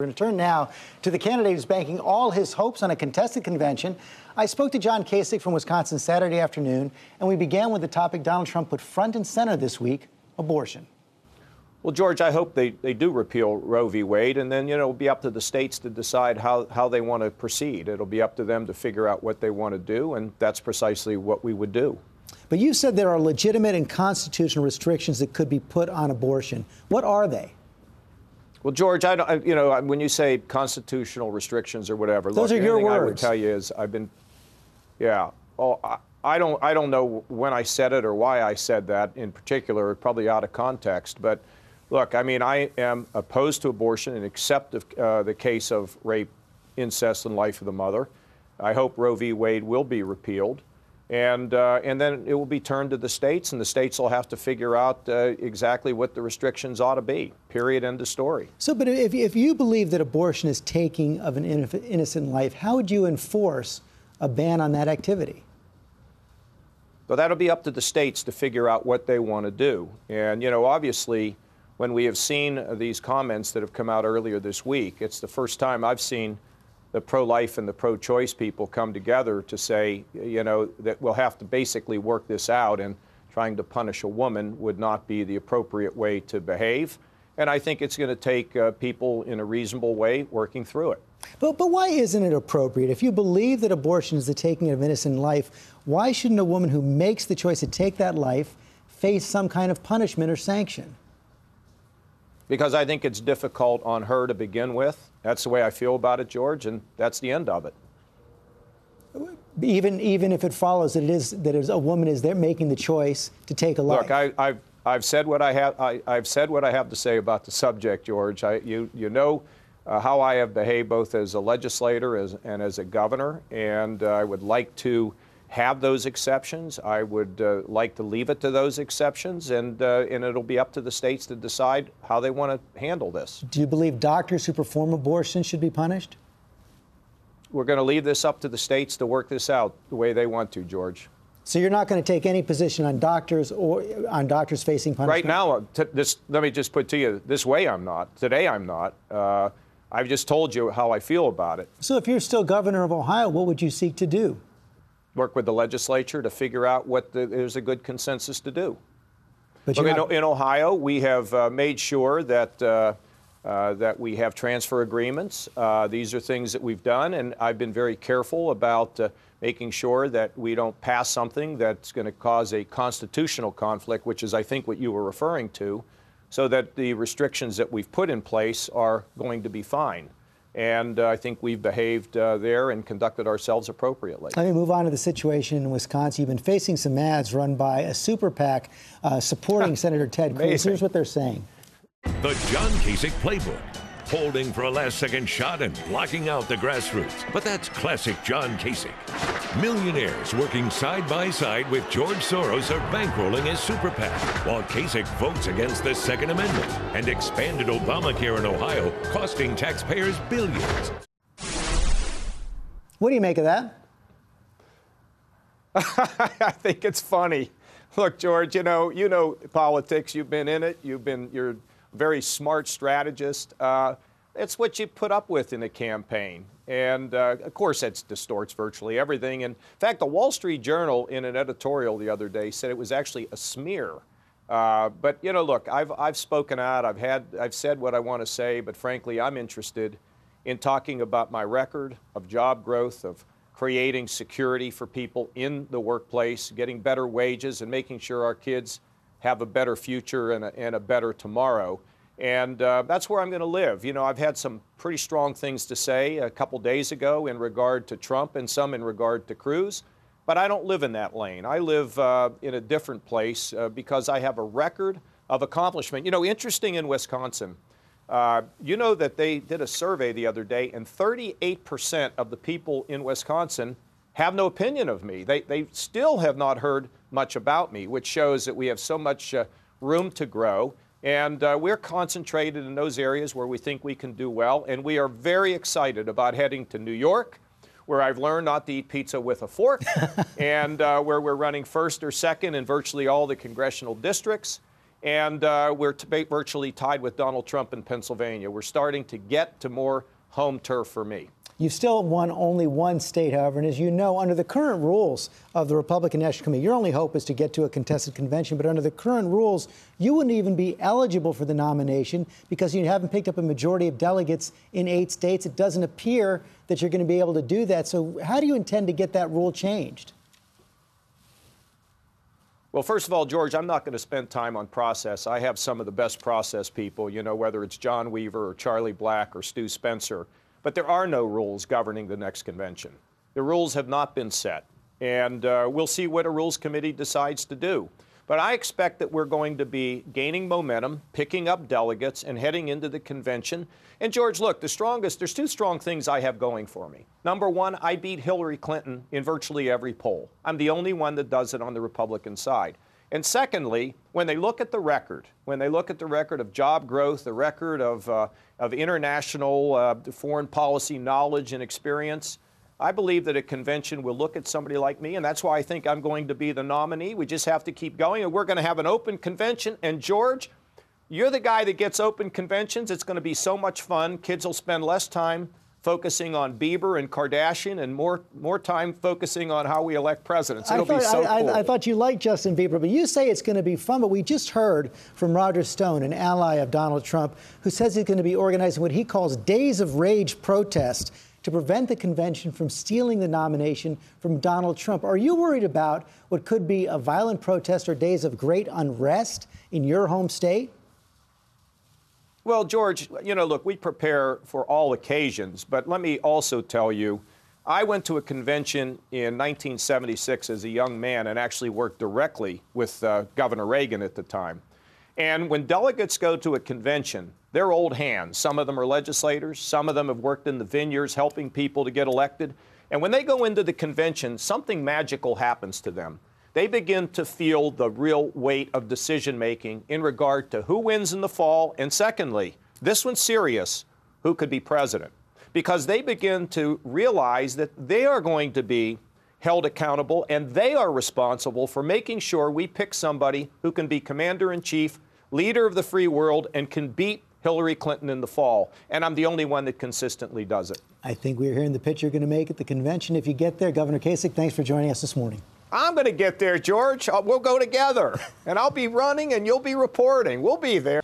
We're going to turn now to the candidate who's banking all his hopes on a contested convention. I spoke to John Kasich from Wisconsin Saturday afternoon, and we began with the topic Donald Trump put front and center this week, abortion. Well, George, I hope they do repeal Roe v. Wade, and then, it'll be up to the states to decide how they want to proceed. It'll be up to them to figure out what they want to do, and that's precisely what we would do. But you said there are legitimate and constitutional restrictions that could be put on abortion. What are they? Well, George, when you say constitutional restrictions or whatever, those are your words. I would tell you is I don't know when I said it or why I said that in particular, probably out of context. But look, I am opposed to abortion and accept the case of rape, incest, and life of the mother. I hope Roe v. Wade will be repealed. And then it will be turned to the states, and the states will have to figure out exactly what the restrictions ought to be. Period. End of story. So, but if you believe that abortion is taking of an innocent life, how would you enforce a ban on that activity? Well, that'll be up to the states to figure out what they want to do. And, obviously, when we have seen these comments that have come out earlier this week, it's the first time I've seen the pro-life and the pro-choice people come together to say, that we'll have to basically work this out, and trying to punish a woman would not be the appropriate way to behave. And I think it's going to take people in a reasonable way working through it. But why isn't it appropriate? If you believe that abortion is the taking of innocent life, why shouldn't a woman who makes the choice to take that life face some kind of punishment or sanction? Because I think it's difficult on her to begin with. That's the way I feel about it, George, and that's the end of it. Even if it follows that a woman is there making the choice to take a life. Look, I've said what I have. I've said what I have to say about the subject, George. You know how I have behaved both as a legislator and as a governor, and I would like to have those exceptions. I would like to leave it to those exceptions, and it'll be up to the states to decide how they want to handle this. Do you believe doctors who perform abortion should be punished? We're going to leave this up to the states to work this out the way they want to, George. So you're not going to take any position on doctors or on doctors facing punishment? Right now, let me just put to you, this way I'm not. Today I'm not. I've just told you how I feel about it. So if you're still governor of Ohio, what would you seek to do? Work with the legislature to figure out what there's a good consensus to do. But in Ohio, we have made sure that that we have transfer agreements. These are things that we've done, and I've been very careful about making sure that we don't pass something that's going to cause a constitutional conflict, which is, I think, what you were referring to, so that the restrictions that we've put in place are going to be fine. And I think we've behaved there and conducted ourselves appropriately. Let me move on to the situation in Wisconsin. You've been facing some ads run by a super PAC supporting Senator Ted Cruz. Here's what they're saying. The John Kasich playbook. Holding for a last-second shot and blocking out the grassroots. But that's classic John Kasich. Millionaires working side by side with George Soros are bankrolling his super PAC, while Kasich votes against the Second Amendment and expanded Obamacare in Ohio, costing taxpayers billions. What do you make of that? I think it's funny. Look, George, you know politics. You've been in it. You're a very smart strategist. It's what you put up with in a campaign. And, of course, it distorts virtually everything. And, in fact, the Wall Street Journal, in an editorial the other day, said it was actually a smear. But, look, I've spoken out. I've said what I want to say. But, frankly, I'm interested in talking about my record of job growth, of creating security for people in the workplace, getting better wages, and making sure our kids have a better future and a better tomorrow. And that's where I'm going to live. I've had some pretty strong things to say a couple days ago in regard to Trump and some in regard to Cruz, but I don't live in that lane. I live in a different place because I have a record of accomplishment. Interesting in Wisconsin, that they did a survey the other day, and 38% of the people in Wisconsin have no opinion of me. They still have not heard much about me, which shows that we have so much room to grow. And we're concentrated in those areas where we think we can do well. And we are very excited about heading to New York, where I've learned not to eat pizza with a fork, and where we're running first or second in virtually all the congressional districts. And we're virtually tied with Donald Trump in Pennsylvania. We're starting to get to more home turf for me. You've still won only one state, however, and as you know, under the current rules of the Republican National Committee, your only hope is to get to a contested convention, but under the current rules, you wouldn't even be eligible for the nomination because you haven't picked up a majority of delegates in 8 states. It doesn't appear that you're going to be able to do that. So how do you intend to get that rule changed? Well, first of all, George, I'm not going to spend time on process. I have some of the best process people, whether it's John Weaver or Charlie Black or Stu Spencer. But there are no rules governing the next convention. The rules have not been set, and we'll see what a Rules Committee decides to do. But I expect that we're going to be gaining momentum, picking up delegates, and heading into the convention. And, George, look, there's 2 strong things I have going for me. Number one, I beat Hillary Clinton in virtually every poll. I'm the only one that does it on the Republican side. And secondly, when they look at the record, of job growth, the record of international foreign policy knowledge and experience, I believe that a convention will look at somebody like me, and that's why I think I'm going to be the nominee. We just have to keep going, and we're going to have an open convention. And, George, you're the guy that gets open conventions. It's going to be so much fun. Kids will spend less time focusing on Bieber and Kardashian and more time focusing on how we elect presidents. It'll be so cool. I thought you liked Justin Bieber, but you say it's going to be fun. But we just heard from Roger Stone, an ally of Donald Trump, who says he's going to be organizing what he calls days of rage protest to prevent the convention from stealing the nomination from Donald Trump. Are you worried about what could be a violent protest or days of great unrest in your home state? Well, George, look, we prepare for all occasions, but let me also tell you, I went to a convention in 1976 as a young man and actually worked directly with Governor Reagan at the time. And when delegates go to a convention, they're old hands. Some of them are legislators. Some of them have worked in the vineyards helping people to get elected. And when they go into the convention, something magical happens to them. They begin to feel the real weight of decision-making in regard to who wins in the fall, and secondly, this one's serious, who could be president. Because they begin to realize that they are going to be held accountable, and they are responsible for making sure we pick somebody who can be commander-in-chief, leader of the free world, and can beat Hillary Clinton in the fall. And I'm the only one that consistently does it. I think we're hearing the pitch you're going to make at the convention. If you get there, Governor Kasich, thanks for joining us this morning. I'm going to get there, George. We'll go together. And I'll be running and you'll be reporting. We'll be there.